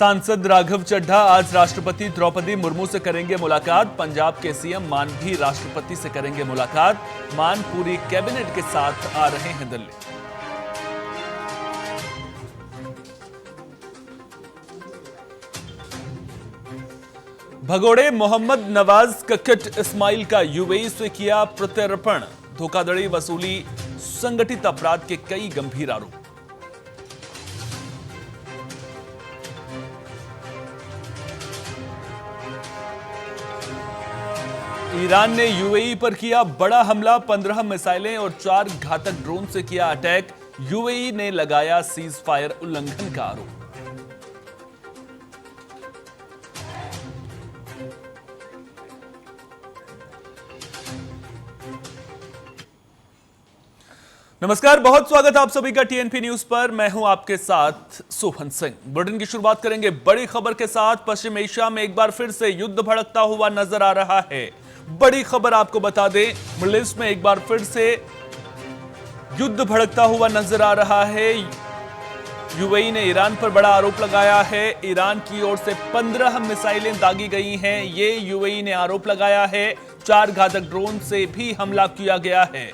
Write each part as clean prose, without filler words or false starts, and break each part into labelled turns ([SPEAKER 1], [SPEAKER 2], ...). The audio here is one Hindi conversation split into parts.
[SPEAKER 1] सांसद राघव चड्ढा आज राष्ट्रपति द्रौपदी मुर्मू से करेंगे मुलाकात। पंजाब के सीएम मान भी राष्ट्रपति से करेंगे मुलाकात। मान पूरी कैबिनेट के साथ आ रहे हैं दिल्ली। भगोड़े मोहम्मद नवाज कक्कट इस्माइल का यूएई से किया प्रत्यर्पण। धोखाधड़ी, वसूली, संगठित अपराध के कई गंभीर आरोप। ईरान ने यूएई पर किया बड़ा हमला। 15 मिसाइलें और 4 घातक ड्रोन से किया अटैक। यूएई ने लगाया सीज फायर उल्लंघन का आरोप। नमस्कार, बहुत स्वागत आप सभी का टीएनपी न्यूज पर। मैं हूं आपके साथ सोहन सिंह। बुलेटिन की शुरुआत करेंगे बड़ी खबर के साथ। पश्चिम एशिया में एक बार फिर से युद्ध भड़कता हुआ नजर आ रहा है। बड़ी खबर आपको बता दें, मिडिल ईस्ट में एक बार फिर से युद्ध भड़कता हुआ नजर आ रहा है। यूएई ने ईरान पर बड़ा आरोप लगाया है। ईरान की ओर से 15 मिसाइलें दागी गई हैं, ये यूएई ने आरोप लगाया है। 4 घातक ड्रोन से भी हमला किया गया है।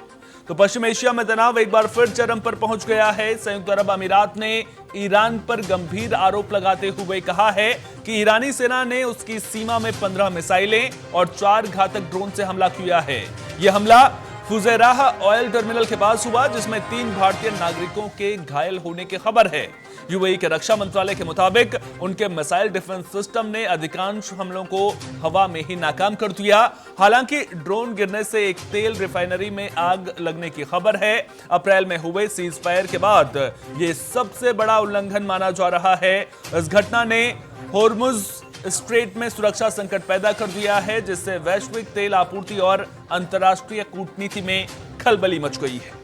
[SPEAKER 1] तो पश्चिम एशिया में तनाव एक बार फिर चरम पर पहुंच गया है। संयुक्त अरब अमीरात ने ईरान पर गंभीर आरोप लगाते हुए कहा है कि ईरानी सेना ने उसकी सीमा में 15 मिसाइलें और 4 घातक ड्रोन से हमला किया है। यह हमला फुजैराह ऑयल टर्मिनल के पास हुआ, जिसमें 3 भारतीय नागरिकों के घायल होने की खबर है। यूएई के रक्षा मंत्रालय के मुताबिक उनके मिसाइल डिफेंस सिस्टम ने अधिकांश हमलों को हवा में ही नाकाम कर दिया। हालांकि ड्रोन गिरने से एक तेल रिफाइनरी में आग लगने की खबर है। अप्रैल में हुए सीज फायर के बाद यह सबसे बड़ा उल्लंघन माना जा रहा है। इस घटना ने होर्मुज स्ट्रेट में सुरक्षा संकट पैदा कर दिया है, जिससे वैश्विक तेल आपूर्ति और अंतर्राष्ट्रीय कूटनीति में खलबली मच गई है।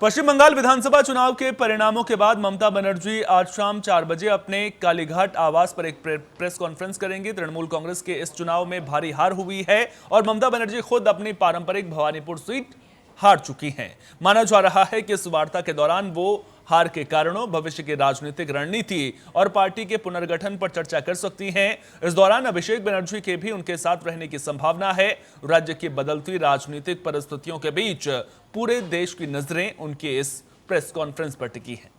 [SPEAKER 1] पश्चिम बंगाल विधानसभा चुनाव के परिणामों के बाद ममता बनर्जी आज शाम 4 बजे अपने कालीघाट आवास पर एक प्रेस कॉन्फ्रेंस करेंगी। तृणमूल कांग्रेस के इस चुनाव में भारी हार हुई है और ममता बनर्जी खुद अपनी पारंपरिक भवानीपुर सीट हार चुकी हैं। माना जा रहा है कि इस वार्ता के दौरान वो हार के कारणों, भविष्य की राजनीतिक रणनीति और पार्टी के पुनर्गठन पर चर्चा कर सकती हैं। इस दौरान अभिषेक बनर्जी के भी उनके साथ रहने की संभावना है। राज्य की बदलती राजनीतिक परिस्थितियों के बीच पूरे देश की नजरें उनके इस प्रेस कॉन्फ्रेंस पर टिकी हैं।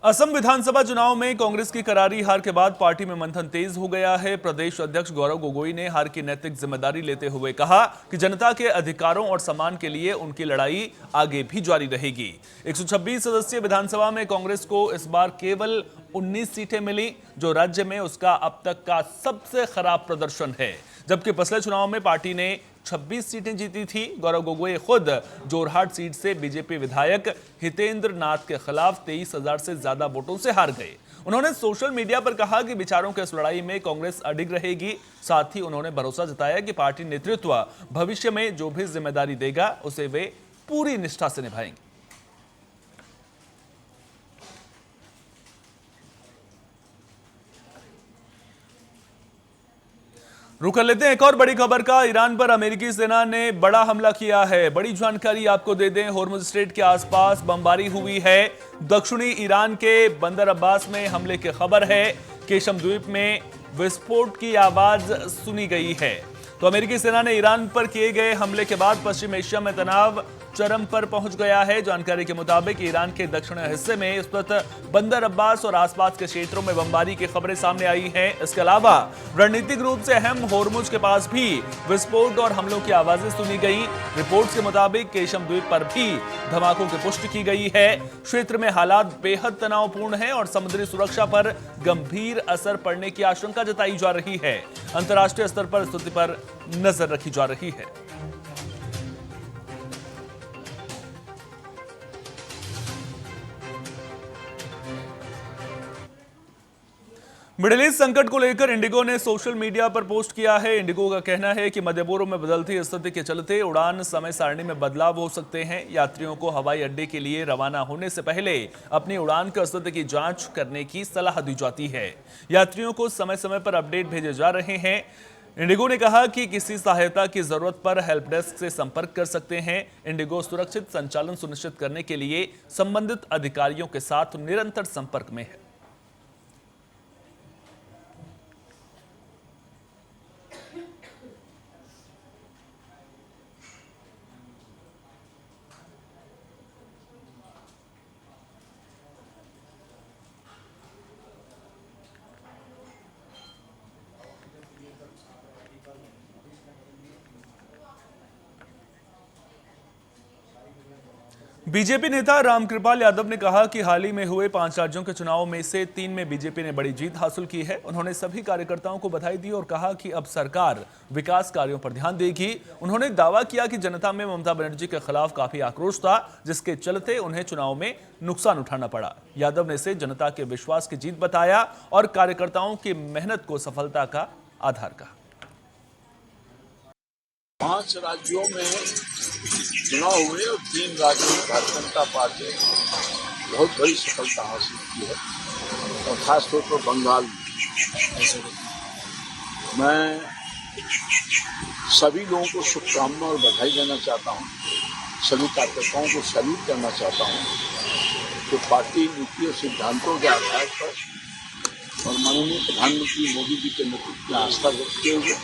[SPEAKER 1] असम विधानसभा चुनाव में कांग्रेस की करारी हार के बाद पार्टी में मंथन तेज हो गया है। प्रदेश अध्यक्ष गौरव गोगोई ने हार की नैतिक जिम्मेदारी लेते हुए कहा कि जनता के अधिकारों और सम्मान के लिए उनकी लड़ाई आगे भी जारी रहेगी। 126 सदस्यीय विधानसभा में कांग्रेस को इस बार केवल 19 सीटें मिली, जो राज्य में उसका अब तक का सबसे खराब प्रदर्शन है। जबकि पिछले चुनाव में पार्टी ने 26 सीटें जीती थी। गौरव गोगोई खुद जोरहाट सीट से बीजेपी विधायक हितेंद्र नाथ के खिलाफ 23,000 से ज्यादा वोटों से हार गए। उन्होंने सोशल मीडिया पर कहा कि विचारों की इस लड़ाई में कांग्रेस अडिग रहेगी। साथ ही उन्होंने भरोसा जताया कि पार्टी नेतृत्व भविष्य में जो भी जिम्मेदारी देगा उसे वे पूरी निष्ठा से निभाएंगे। रुक कर लेते हैं एक और बड़ी खबर का। ईरान पर अमेरिकी सेना ने बड़ा हमला किया है। बड़ी जानकारी आपको दे दें, होर्मुज स्ट्रेट के आसपास बमबारी हुई है। दक्षिणी ईरान के बंदर अब्बास में हमले की खबर है। केशम द्वीप में विस्फोट की आवाज सुनी गई है। तो अमेरिकी सेना ने ईरान पर किए गए हमले के बाद पश्चिम एशिया में तनाव चरम पर पहुंच गया है। जानकारी के मुताबिक ईरान के दक्षिणी हिस्से में इस वक्त बंदर अब्बास और आसपास के क्षेत्रों में बमबारी की खबरें सामने आई हैं। इसके अलावा रणनीतिक रूप से अहम होर्मुज के पास भी विस्फोट और हमलों की आवाजें सुनी गई। रिपोर्ट्स के मुताबिक केशम द्वीप पर भी धमाकों की पुष्टि की गई है। क्षेत्र में हालात बेहद तनावपूर्ण है और समुद्री सुरक्षा पर गंभीर असर पड़ने की आशंका जताई जा रही है। अंतर्राष्ट्रीय स्तर पर स्थिति पर नजर रखी जा रही है। मिडिल ईस्ट संकट को लेकर इंडिगो ने सोशल मीडिया पर पोस्ट किया है। इंडिगो का कहना है कि मध्य पूर्व में बदलती स्थिति के चलते उड़ान समय सारणी में बदलाव हो सकते हैं। यात्रियों को हवाई अड्डे के लिए रवाना होने से पहले अपनी उड़ान की स्थिति की जांच करने की सलाह दी जाती है। यात्रियों को समय समय पर अपडेट भेजे जा रहे हैं। इंडिगो ने कहा कि किसी सहायता की जरूरत पर हेल्प डेस्क से संपर्क कर सकते हैं। इंडिगो सुरक्षित संचालन सुनिश्चित करने के लिए संबंधित अधिकारियों के साथ निरंतर संपर्क में है। बीजेपी नेता रामकृपाल यादव ने कहा कि हाल ही में हुए 5 राज्यों के चुनाव में से 3 में बीजेपी ने बड़ी जीत हासिल की है। उन्होंने सभी कार्यकर्ताओं को बधाई दी और कहा कि अब सरकार विकास कार्यों पर ध्यान देगी। उन्होंने दावा किया कि जनता में ममता बनर्जी के खिलाफ काफी आक्रोश था, जिसके चलते उन्हें चुनाव में नुकसान उठाना पड़ा। यादव ने इसे जनता के विश्वास की जीत बताया और कार्यकर्ताओं की मेहनत को सफलता का आधार कहा।
[SPEAKER 2] 5 राज्यों में चुनाव हुए और 3 राज्यों में भारतीय जनता पार्टी बहुत बड़ी सफलता हासिल की है और खासतौर पर बंगाल में। मैं सभी लोगों को शुभकामना और बधाई देना चाहता हूँ। सभी कार्यकर्ताओं को सैल्यूट करना चाहता हूँ जो पार्टी नीति और सिद्धांतों के आधार पर और माननीय प्रधानमंत्री मोदी जी के नेतृत्व में आस्था रखते हुए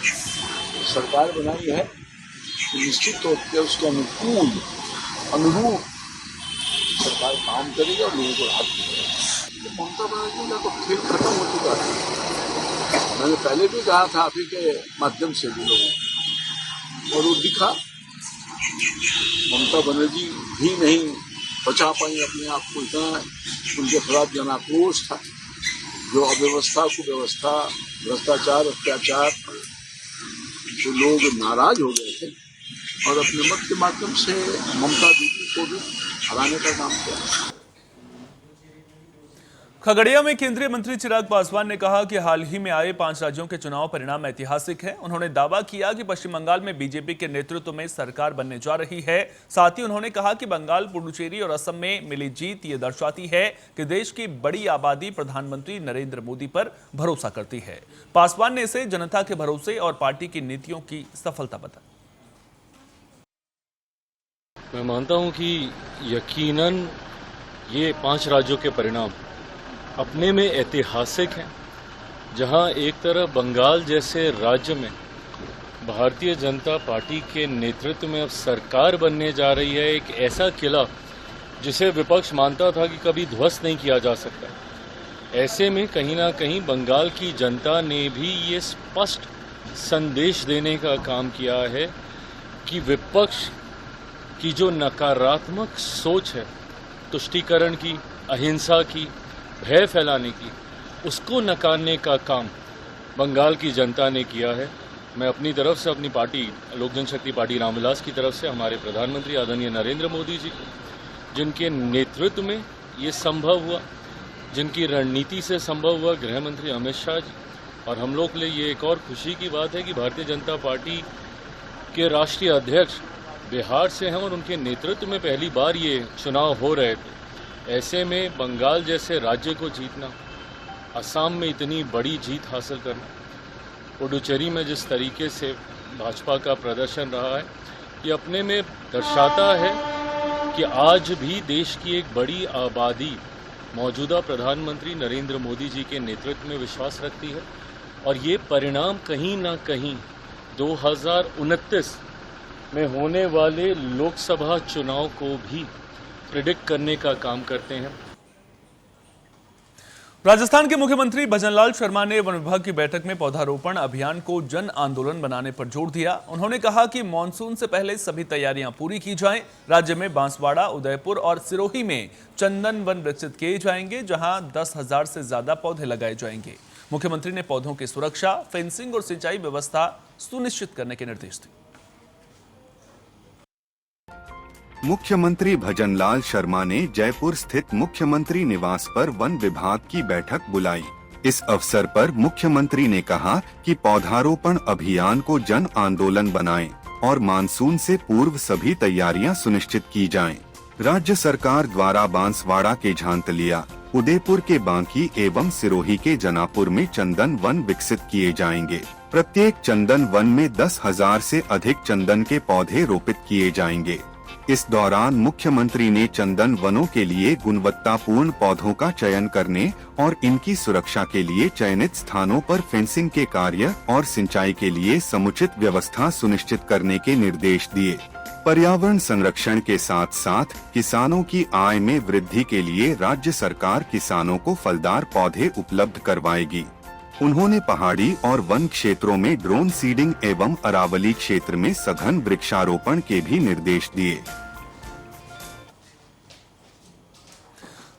[SPEAKER 2] सरकार बनाई है। निश्चित तौर पर उसके अनुरूप सरकार काम करेगी और लोगों को राहत देगी। ममता बनर्जी का तो खेल खत्म हो चुका है। मैंने पहले भी कहा था आप ही के माध्यम से भी लोगों और वो दिखा। ममता बनर्जी भी नहीं बचा पाई अपने आप को। इतना उनके खिलाफ जन आक्रोश था जो अव्यवस्था को व्यवस्था, भ्रष्टाचार, अत्याचार, जो लोग नाराज हो गए थे और अपने मत के माध्यम से ममता दीदी को भी हराने का काम किया।
[SPEAKER 1] खगड़िया में केंद्रीय मंत्री चिराग पासवान ने कहा कि हाल ही में आए 5 राज्यों के चुनाव परिणाम ऐतिहासिक हैं। उन्होंने दावा किया कि पश्चिम बंगाल में बीजेपी के नेतृत्व में सरकार बनने जा रही है। साथ ही उन्होंने कहा कि बंगाल, पुडुचेरी और असम में मिली जीत ये दर्शाती है कि देश की बड़ी आबादी प्रधानमंत्री नरेंद्र मोदी पर भरोसा करती है। पासवान ने इसे जनता के भरोसे और पार्टी की नीतियों की सफलता बताया।
[SPEAKER 3] मैं मानता हूं कि यकीनन ये 5 राज्यों के परिणाम अपने में ऐतिहासिक हैं। जहां एक तरफ बंगाल जैसे राज्य में भारतीय जनता पार्टी के नेतृत्व में अब सरकार बनने जा रही है, एक ऐसा किला जिसे विपक्ष मानता था कि कभी ध्वस्त नहीं किया जा सकता। ऐसे में कहीं ना कहीं बंगाल की जनता ने भी ये स्पष्ट संदेश देने का काम किया है कि विपक्ष की जो नकारात्मक सोच है, तुष्टीकरण की, अहिंसा की, भय फैलाने की, उसको नकारने का काम बंगाल की जनता ने किया है। मैं अपनी तरफ से, अपनी पार्टी लोक जनशक्ति पार्टी रामविलास की तरफ से हमारे प्रधानमंत्री आदरणीय नरेंद्र मोदी जी, जिनके नेतृत्व में ये संभव हुआ, जिनकी रणनीति से संभव हुआ, गृह मंत्री अमित शाह जी, और हम लोग के लिए ये एक और खुशी की बात है कि भारतीय जनता पार्टी के राष्ट्रीय अध्यक्ष बिहार से हैं और उनके नेतृत्व में पहली बार ये चुनाव हो रहे थे। ऐसे में बंगाल जैसे राज्य को जीतना, असम में इतनी बड़ी जीत हासिल करना, पुडुचेरी में जिस तरीके से भाजपा का प्रदर्शन रहा है, ये अपने में दर्शाता है कि आज भी देश की एक बड़ी आबादी मौजूदा प्रधानमंत्री नरेंद्र मोदी जी के नेतृत्व में विश्वास रखती है। और ये परिणाम कहीं ना कहीं 2029 में होने वाले लोकसभा चुनाव को भी प्रिडिक्ट करने का काम करते हैं।
[SPEAKER 1] राजस्थान के मुख्यमंत्री भजनलाल शर्मा ने वन विभाग की बैठक में पौधारोपण अभियान को जन आंदोलन बनाने पर जोर दिया। उन्होंने कहा कि मानसून से पहले सभी तैयारियां पूरी की जाएं। राज्य में बांसवाड़ा, उदयपुर और सिरोही में चंदन वन विकसित किए जाएंगे, जहां 10,000 से ज्यादा पौधे लगाए जाएंगे। मुख्यमंत्री ने पौधों की सुरक्षा, फेंसिंग और सिंचाई व्यवस्था सुनिश्चित करने के निर्देश दिए।
[SPEAKER 4] मुख्यमंत्री भजनलाल शर्मा ने जयपुर स्थित मुख्यमंत्री निवास पर वन विभाग की बैठक बुलाई। इस अवसर पर मुख्यमंत्री ने कहा कि पौधारोपण अभियान को जन आंदोलन बनाएं और मानसून से पूर्व सभी तैयारियां सुनिश्चित की जाएं। राज्य सरकार द्वारा बांसवाड़ा के झांतलिया, उदयपुर के बांकी एवं सिरोही के जनापुर में चंदन वन विकसित किए जाएंगे। प्रत्येक चंदन वन में 10,000 से अधिक चंदन के पौधे रोपित किए जाएंगे। इस दौरान मुख्यमंत्री ने चंदन वनों के लिए गुणवत्तापूर्ण पौधों का चयन करने और इनकी सुरक्षा के लिए चयनित स्थानों पर फेंसिंग के कार्य और सिंचाई के लिए समुचित व्यवस्था सुनिश्चित करने के निर्देश दिए। पर्यावरण संरक्षण के साथ साथ किसानों की आय में वृद्धि के लिए राज्य सरकार किसानों को फलदार पौधे उपलब्ध करवाएगी। उन्होंने पहाड़ी और वन क्षेत्रों में ड्रोन सीडिंग एवं अरावली क्षेत्र में सघन वृक्षारोपण के भी निर्देश दिए।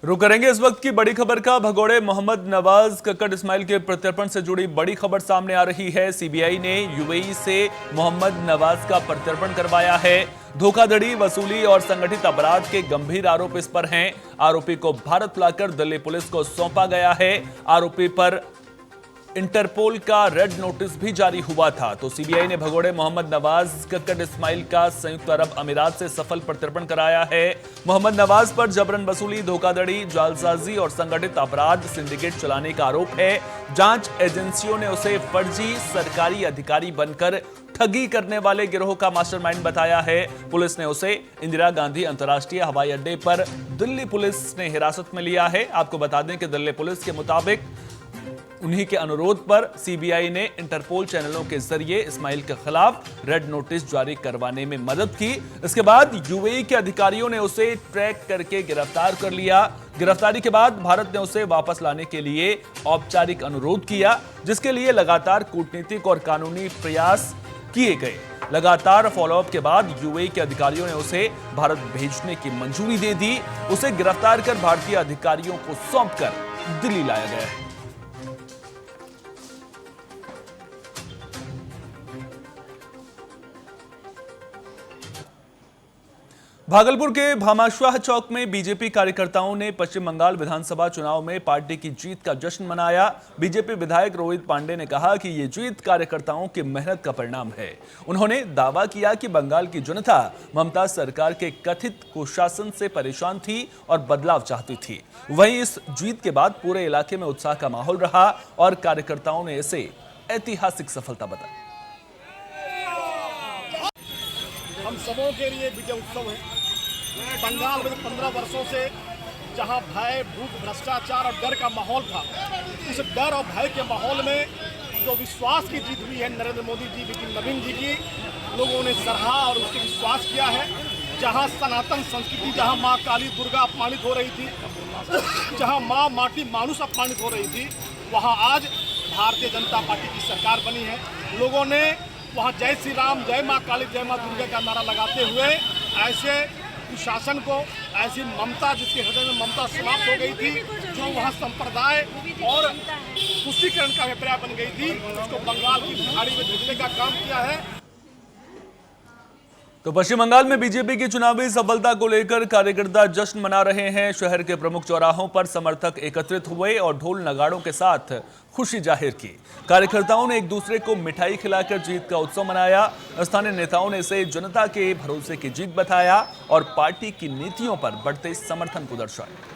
[SPEAKER 1] रुक करेंगे इस वक्त की बड़ी खबर का। भगोड़े मोहम्मद नवाज कक्कड़ इस्माइल के प्रत्यर्पण से जुड़ी बड़ी खबर सामने आ रही है। सीबीआई ने यूएई से मोहम्मद नवाज का प्रत्यर्पण करवाया है। धोखाधड़ी, वसूली और संगठित अपराध के गंभीर आरोप इस पर हैं। आरोपी को भारत लाकर दिल्ली पुलिस को सौंपा गया है। आरोपी पर इंटरपोल का रेड नोटिस भी जारी हुआ था। तो सीबीआई ने भगोड़े मोहम्मद नवाज कक्कड़ इस्माइल का संयुक्त अरब अमीरात से सफल प्रत्यर्पण कराया है। मोहम्मद नवाज पर जबरन वसूली, धोखाधड़ी, जालसाजी और संगठित अपराध सिंडिकेट चलाने का आरोप है। जांच एजेंसियों ने उसे फर्जी सरकारी अधिकारी बनकर ठगी करने वाले गिरोह का मास्टरमाइंड बताया है। पुलिस ने उसे इंदिरा गांधी अंतर्राष्ट्रीय हवाई अड्डे पर दिल्ली पुलिस ने हिरासत में लिया है। आपको बता दें कि दिल्ली पुलिस के मुताबिक उन्हीं के अनुरोध पर सीबीआई ने इंटरपोल चैनलों के जरिए इस्माइल के खिलाफ रेड नोटिस जारी करवाने में मदद की। इसके बाद यूएई के अधिकारियों ने उसे ट्रैक करके गिरफ्तार कर लिया। गिरफ्तारी के बाद भारत ने उसे वापस लाने के लिए औपचारिक अनुरोध किया, जिसके लिए लगातार कूटनीतिक और कानूनी प्रयास किए गए। लगातार फॉलोअप के बाद यूएई के अधिकारियों ने उसे भारत भेजने की मंजूरी दे दी। उसे गिरफ्तार कर भारतीय अधिकारियों को सौंपकर दिल्ली लाया गया है। भागलपुर के भामाशाह चौक में बीजेपी कार्यकर्ताओं ने पश्चिम बंगाल विधानसभा चुनाव में पार्टी की जीत का जश्न मनाया। बीजेपी विधायक रोहित पांडे ने कहा कि ये जीत कार्यकर्ताओं की मेहनत का परिणाम है। उन्होंने दावा किया कि बंगाल की जनता ममता सरकार के कथित कुशासन से परेशान थी और बदलाव चाहती थी। वहीं इस जीत के बाद पूरे इलाके में उत्साह का माहौल रहा और कार्यकर्ताओं ने इसे ऐतिहासिक सफलता बताई।
[SPEAKER 5] हम सबों के लिए विजय उत्सव है। बंगाल में 15 वर्षों से जहां भय, भूख, भ्रष्टाचार और डर का माहौल था, उस डर और भय के माहौल में जो विश्वास की जीत हुई है नरेंद्र मोदी जी की, नवीन जी की, लोगों ने सराहा और उसके विश्वास किया है। जहां सनातन संस्कृति, जहां माँ काली दुर्गा अपमानित हो रही थी, जहां माँ माटी मानुष अपमानित हो रही थी, वहां आज भारतीय जनता पार्टी की सरकार बनी है। लोगों ने वहाँ जय श्री राम, जय माँ काली, जय माँ दुर्गा का नारा लगाते हुए ऐसे शासन को, ऐसी ममता जिसके हृदय में ममता समाप्त हो गई थी, जो वहाँ संप्रदाय और तुष्टीकरण का अभिप्राय बन गई थी, उसको बंगाल की खाड़ी में ढूंढने का काम किया है।
[SPEAKER 1] तो पश्चिम बंगाल में बीजेपी की चुनावी सफलता को लेकर कार्यकर्ता जश्न मना रहे हैं। शहर के प्रमुख चौराहों पर समर्थक एकत्रित हुए और ढोल नगाड़ों के साथ खुशी जाहिर की। कार्यकर्ताओं ने एक दूसरे को मिठाई खिलाकर जीत का उत्सव मनाया। स्थानीय नेताओं ने इसे जनता के भरोसे की जीत बताया और पार्टी की नीतियों पर बढ़ते समर्थन को दर्शाया।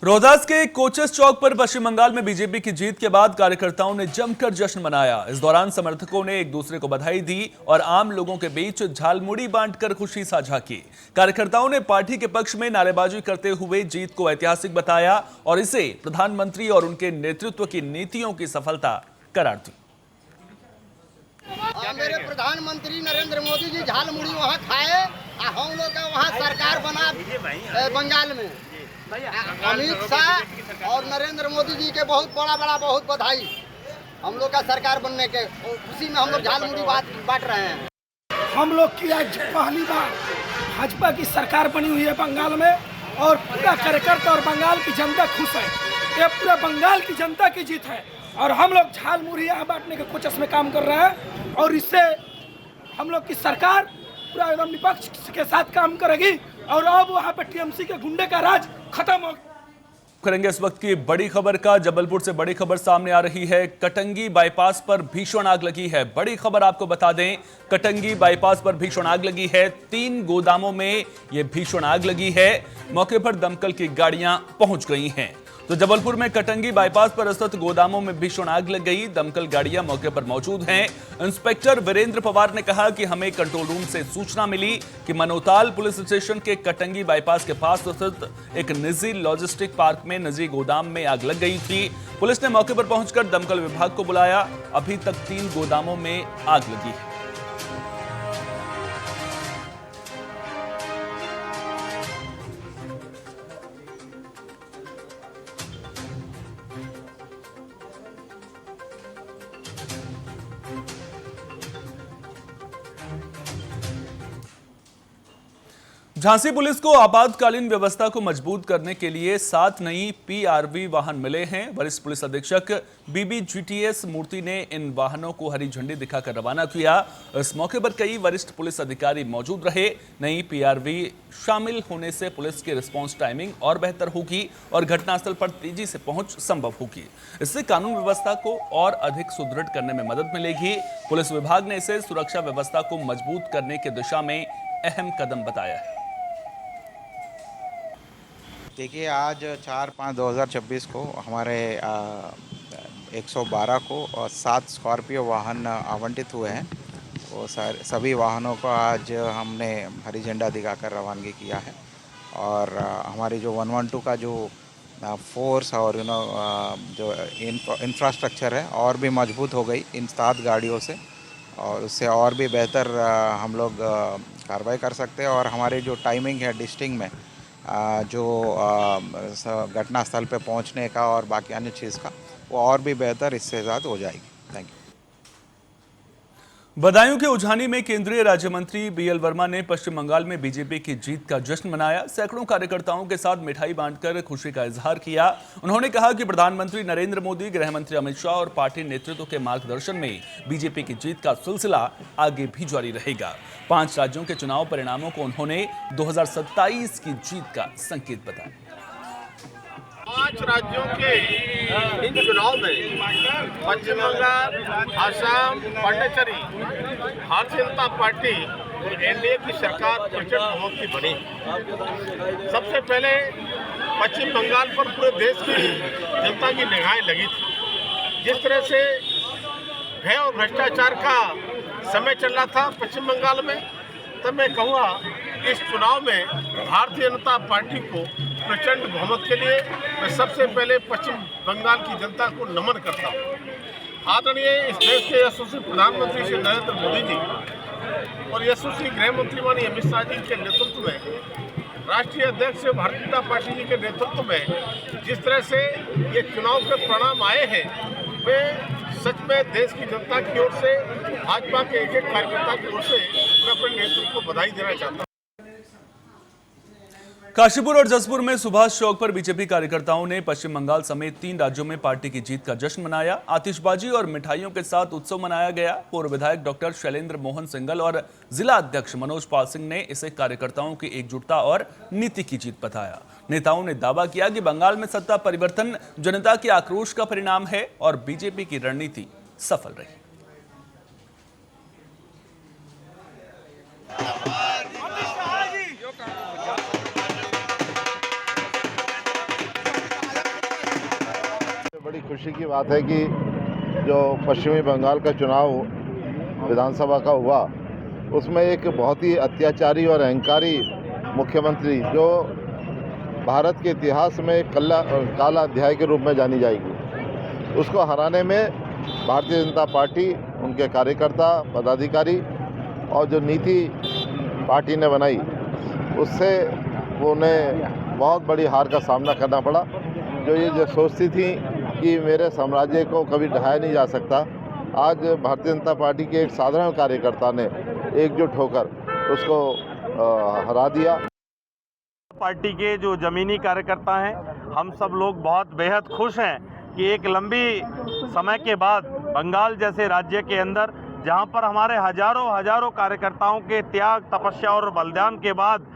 [SPEAKER 1] रोहतास के कोचस चौक पर पश्चिम बंगाल में बीजेपी की जीत के बाद कार्यकर्ताओं ने जमकर जश्न मनाया। इस दौरान समर्थकों ने एक दूसरे को बधाई दी और आम लोगों के बीच झालमुड़ी बांटकर खुशी साझा की। कार्यकर्ताओं ने पार्टी के पक्ष में नारेबाजी करते हुए जीत को ऐतिहासिक बताया और इसे प्रधानमंत्री और उनके नेतृत्व की नीतियों की सफलता करार दी।
[SPEAKER 6] मेरे प्रधानमंत्री नरेंद्र मोदी जी झालमुड़ी वहाँ खाए, हम लोग का वहाँ सरकार बना बंगाल में। अमित शाह और नरेंद्र मोदी जी के बहुत बहुत बधाई। हम लोग का सरकार बनने के खुशी में हम लोग झालमुड़ी बांट रहे हैं।
[SPEAKER 7] हम लोग की आज पहली बार भाजपा की सरकार बनी हुई है बंगाल में और पूरा कार्यकर्ता और बंगाल की जनता खुश है। ये पूरा बंगाल की जनता की जीत है और हम लोग झालमुड़ी यहाँ बांटने के कोशिश में काम कर रहे हैं और इससे हम लोग की सरकार पूरा एकदम विपक्ष के साथ काम करेगी और अब वहाँ पे टीएमसी के गुंडे का राज खत्म हो
[SPEAKER 1] करेंगे इस वक्त की बड़ी खबर का। जबलपुर से बड़ी खबर सामने आ रही है। कटंगी बाईपास पर भीषण आग लगी है। बड़ी खबर आपको बता दें, कटंगी बाईपास पर भीषण आग लगी है। 3 गोदामों में यह भीषण आग लगी है। मौके पर दमकल की गाड़ियां पहुंच गई हैं। तो जबलपुर में कटंगी बाईपास पर स्थित गोदामों में भीषण आग लग गई। दमकल गाड़ियां मौके पर मौजूद हैं। इंस्पेक्टर वीरेंद्र पवार ने कहा कि हमें कंट्रोल रूम से सूचना मिली कि मनोताल पुलिस स्टेशन के कटंगी बाईपास के पास स्थित एक निजी लॉजिस्टिक पार्क में निजी गोदाम में आग लग गई थी। पुलिस ने मौके पर पहुंचकर दमकल विभाग को बुलाया। अभी तक 3 गोदामों में आग लगी है। झांसी पुलिस को आपातकालीन व्यवस्था को मजबूत करने के लिए 7 नई पीआरवी वाहन मिले हैं। वरिष्ठ पुलिस अधीक्षक बीबीजीटीएस मूर्ति ने इन वाहनों को हरी झंडी दिखाकर रवाना किया। इस मौके पर कई वरिष्ठ पुलिस अधिकारी मौजूद रहे। नई पीआरवी शामिल होने से पुलिस की रिस्पांस टाइमिंग और बेहतर होगी और घटनास्थल पर तेजी से पहुंच संभव होगी। इससे कानून व्यवस्था को और अधिक सुदृढ़ करने में मदद मिलेगी। पुलिस विभाग ने इसे सुरक्षा व्यवस्था को मजबूत करने की दिशा में अहम कदम बताया है।
[SPEAKER 8] देखिए, आज 4/5/2026 को हमारे 112 को और 7 स्कॉर्पियो वाहन आवंटित हुए हैं। वो सभी वाहनों को आज हमने हरी झंडा दिखाकर रवानगी किया है और हमारी जो 112 का जो फोर्स और जो इंफ्रास्ट्रक्चर है और भी मजबूत हो गई इन 7 गाड़ियों से और उससे और भी बेहतर हम लोग कार्रवाई कर सकते हैं और हमारी जो टाइमिंग है डिस्टिंग में जो घटना स्थल पे पहुंचने का और बाकी अन्य चीज़ का वो और भी बेहतर इससे ज़्यादा हो जाएगी। Thank you.
[SPEAKER 1] बदायूं के उझानी में केंद्रीय राज्य मंत्री बीएल वर्मा ने पश्चिम बंगाल में बीजेपी की जीत का जश्न मनाया। सैकड़ों कार्यकर्ताओं के साथ मिठाई बांटकर खुशी का इजहार किया। उन्होंने कहा कि प्रधानमंत्री नरेंद्र मोदी, गृह मंत्री अमित शाह और पार्टी नेतृत्व के मार्गदर्शन में बीजेपी की जीत का सिलसिला आगे भी जारी रहेगा। 5 राज्यों के चुनाव परिणामों को उन्होंने 2027 की जीत का संकेत बताया।
[SPEAKER 5] 5 राज्यों के इन चुनाव में पश्चिम बंगाल, असम, पांडिचेरी, भारतीय जनता पार्टी और एनडीए की सरकार प्रचंड बहुमत की बनी। सबसे पहले पश्चिम बंगाल पर पूरे देश की जनता की निगाहें लगी थी। जिस तरह से भय और भ्रष्टाचार का समय चल रहा था पश्चिम बंगाल में, तब मैं कहूँगा इस चुनाव में भारतीय जनता पार्टी को प्रचंड बहुमत के लिए मैं सबसे पहले पश्चिम बंगाल की जनता को नमन करता हूँ। आदरणीय इस देश के यशस्वी प्रधानमंत्री श्री नरेंद्र मोदी जी और यशस्वी गृह मंत्री माननीय अमित शाह जी के नेतृत्व में, राष्ट्रीय अध्यक्ष भारतीय जनता पार्टी जी के नेतृत्व में जिस तरह से ये चुनाव के परिणाम आए हैं, वे सच में देश की जनता की ओर से, भाजपा के एक कार्यकर्ता की ओर से मैं अपने नेतृत्व को बधाई देना चाहता हूँ।
[SPEAKER 1] काशीपुर और जसपुर में सुभाष चौक पर बीजेपी कार्यकर्ताओं ने पश्चिम बंगाल समेत 3 राज्यों में पार्टी की जीत का जश्न मनाया। आतिशबाजी और मिठाइयों के साथ उत्सव मनाया गया। पूर्व विधायक डॉक्टर शैलेंद्र मोहन सिंघल और जिला अध्यक्ष मनोज पाल सिंह ने इसे कार्यकर्ताओं की एकजुटता और नीति की जीत बताया। नेताओं ने दावा किया कि बंगाल में सत्ता परिवर्तन जनता के आक्रोश का परिणाम है और बीजेपी की रणनीति सफल रही।
[SPEAKER 9] बड़ी खुशी की बात है कि जो पश्चिमी बंगाल का चुनाव विधानसभा का हुआ, उसमें एक बहुत ही अत्याचारी और अहंकारी मुख्यमंत्री, जो भारत के इतिहास में काला अध्याय के रूप में जानी जाएगी, उसको हराने में भारतीय जनता पार्टी, उनके कार्यकर्ता, पदाधिकारी और जो नीति पार्टी ने बनाई, उससे उन्हें बहुत बड़ी हार का सामना करना पड़ा। जो सोचती थी कि मेरे साम्राज्य को कभी ढहाया नहीं जा सकता, आज भारतीय जनता पार्टी के एक साधारण कार्यकर्ता ने एकजुट होकर उसको हरा दिया।
[SPEAKER 10] पार्टी के जो जमीनी कार्यकर्ता हैं, हम सब लोग बहुत बेहद खुश हैं कि एक लंबी समय के बाद बंगाल जैसे राज्य के अंदर जहां पर हमारे हजारों कार्यकर्ताओं के त्याग, तपस्या और बलिदान के बाद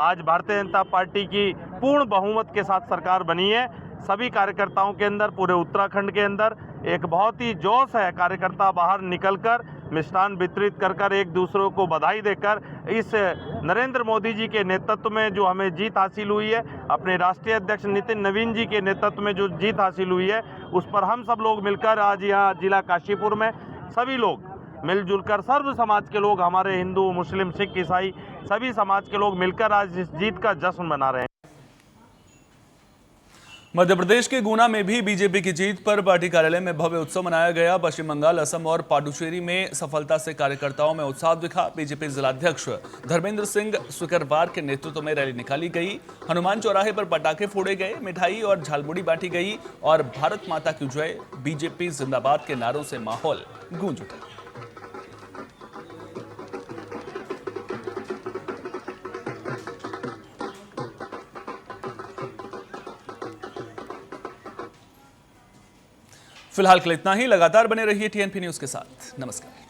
[SPEAKER 10] आज भारतीय जनता पार्टी की पूर्ण बहुमत के साथ सरकार बनी है। सभी कार्यकर्ताओं के अंदर, पूरे उत्तराखंड के अंदर एक बहुत ही जोश है। कार्यकर्ता बाहर निकलकर मिष्ठान वितरित कर एक दूसरे को बधाई देकर इस नरेंद्र मोदी जी के नेतृत्व में जो हमें जीत हासिल हुई है, अपने राष्ट्रीय अध्यक्ष नितिन नवीन जी के नेतृत्व में जो जीत हासिल हुई है, उस पर हम सब लोग मिलकर आज यहाँ जिला काशीपुर में सभी लोग मिलजुल कर, सर्व समाज के लोग, हमारे हिंदू, मुस्लिम, सिख, ईसाई सभी समाज के लोग मिलकर आज इस जीत का जश्न मना रहे हैं।
[SPEAKER 1] मध्य प्रदेश के गुना में भी बीजेपी की जीत पर पार्टी कार्यालय में भव्य उत्सव मनाया गया। पश्चिम बंगाल, असम और पांडुचेरी में सफलता से कार्यकर्ताओं में उत्साह दिखा। बीजेपी जिलाध्यक्ष धर्मेंद्र सिंह स्वीकरवार के नेतृत्व में रैली निकाली गई। हनुमान चौराहे पर पटाखे फोड़े गए, मिठाई और झालमुड़ी बांटी गई और भारत माता की जय, बीजेपी जिंदाबाद के नारों से माहौल गूंज उठा। फिलहाल के लिए इतना ही। लगातार बने रहिए टीएनपी न्यूज के साथ। नमस्कार।